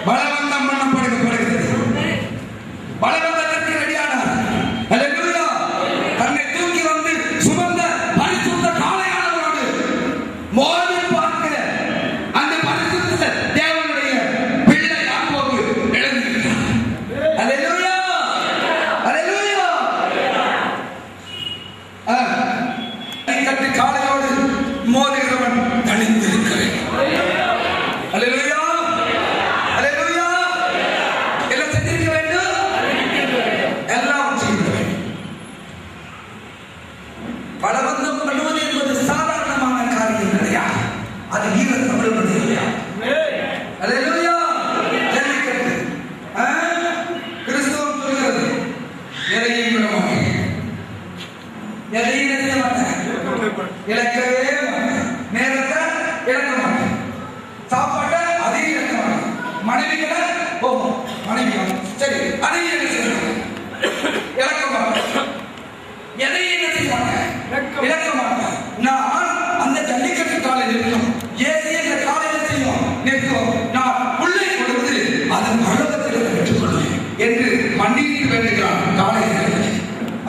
பலவந்தம் பண்ணப்படுகிறது. பலவந்தத்திற்கு ரெடியானார். அல்லேலூயா. தன்னை தூக்கி வந்து சுமந்த பரிசுத்த காளையானவரோடு மோதி பார்க்க அந்த பரிசுத்த தேவனுடைய பிள்ளை யாக்கோபு எழுந்திருக்கிறார். அல்லேலூயா. அல்லேலூயா. கட்டி காளையோடு மோதுகிறவன் தனித்திருக்கிறேன். அல்லேலூயா. அல்லேலூயா. எல்லாம் செஞ்சிருக்க வேண்டும். எல்லாம் செய்ய வேண்டும். பலவந்தம் பண்ணுவது என்பது சாதாரணமான காரியம் கிடையாது. அது வீர தமிழ்வது இல்லையா? அல்லேலூயா. ஜல்லிக்கட்டு கிறிஸ்தவம் சொல்கிறது எதையும் விட மாட்டேன், எதையும் நினைக்க மாட்டேன், இழக்கவே மாட்டேன், நேரத்தை இழக்க மாட்டேன், சாப்பாட்டை அதையும் இழக்க மாட்டேன், மனைவிகளை போகும் மனைவி சரி அதையும் இழக்க மாட்டேன், எதையும் என்ன செய்ய மாட்டேன், இழக்க மாட்டேன். நான் அந்த ஜல்லிக்கட்டு காலையில் இருக்கும் ஏசி என்ற காலையில் செய்யும் நிற்கும். நான் உள்ளே கொடுத்து அதன் பழக்கத்தில் பெற்றுக்கொள்வேன் என்று மண்டியிட்டு வேண்டுகிறான் காலை.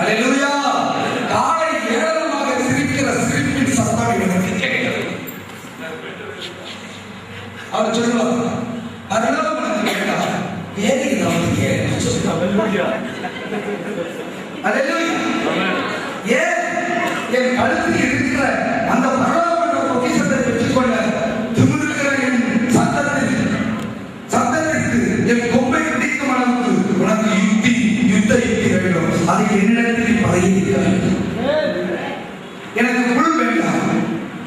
அல்லேலூயா. காலை ஏளனமாக சிரிக்கிற சிரிப்பின் சத்தம் எனக்கு கேட்கிறது. அவர் சொல்லுவார், அதெல்லாம் உனக்கு கேட்டார் வேறு ஏதாவது கேட்டு சொல்லுவார். அல்லேலூயா. ஏன் என் கழுத்தில் இருக்கிற அந்த பரலோக பொக்கிஷத்தை பெற்றுக்கொள்ள திமிருக்கிற என் சத்தத்திற்கு என் கொம்பை பிடிக்கும் அளவுக்கு உனக்கு யுத்த யுக்தி வேண்டும். அது என்னிடத்தில் பழகியிருக்க வேண்டும். எனக்கு புல் வேண்டாம்.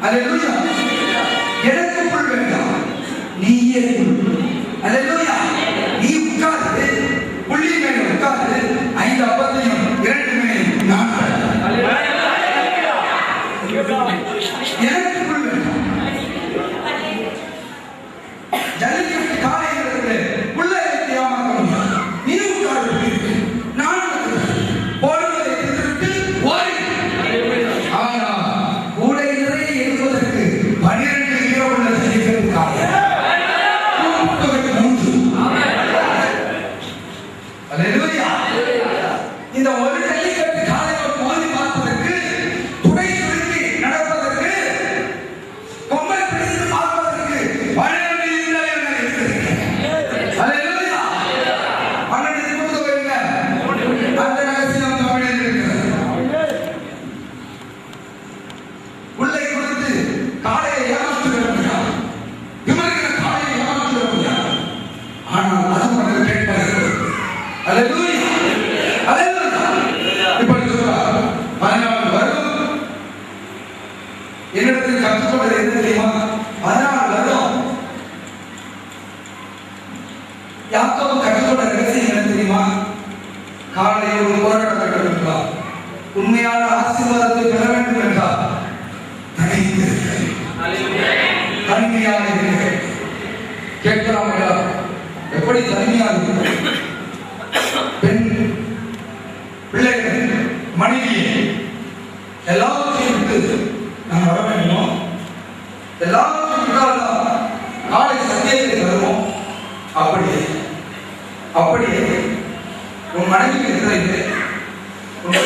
அல்லேலூயா. எனக்கு புல் வேண்டாம், நீயே புல். அல்லேலூயா. நீ உட்கார்ந்து புள்ளி மேல உட்கார்ந்து 5 அப்பத்தையும் 2 மேலையும் நான் எனக்கு புல் வேண்டாம். ஜல்லிக்கட்டு காலையில் புல்லை ஏமாற்ற நீ உட்கார்ந்து நான் போடுவதை எதிர்த்து ஓடி. ஆனால் கூடை நிறைய எழுதுவதற்கு 12 கிலோ உள்ள ஜல்லிக்கட்டு காலை 3. அல்லேலூயா. இந்த ஒரு ஜல்லிக்கட்டு காலையை மோதி பார்ப்பதற்கு, துடை சுருட்டி நடப்பதற்கு, கொம்பை பிடித்து பார்ப்பதற்கு 12 இருந்தால் இருக்கிறேன். அல்லேலூயா. 12 கொடுத்து வருங்க. அந்த ரகசியம் தமிழில் இருக்கிறது. உள்ளே கொடுத்து காலையை ஏமாற்றுகிறார், விமர்கிற காலையை ஏமாற்றுகிறார். ஆனால் அது மக்கள் கேட்பார்கள். அல்லேலூயா. அல்லேலூயா. இப்படி சொல்றார், 14 வருடம் என்னிடத்தில் கற்றுக்கொண்டது என்ன தெரியுமா? 14 வருடம் யாக்கோபு கற்றுக்கொண்ட ரகசியம் என்ன தெரியுமா? காலையில் ஒரு போராட்டம் வேண்டும் என்றால், உண்மையான ஆசீர்வாதத்தை பெற வேண்டும் என்றால் தனிமையாக இருக்கிறேன். கேட்கலாம் என்றால் எப்படி தனிமையாக இருக்கிறேன்? பெண் பிள்ளைகள் மனைவியை எல்லாவற்றையும் விட்டு நான் வர வேண்டுமோ? எல்லாவற்றையும் விட்டால்தான் காலை சத்தியத்தை தருவோம். அப்படியே உன் மனைவிக்கு இருக்கிறது, உன்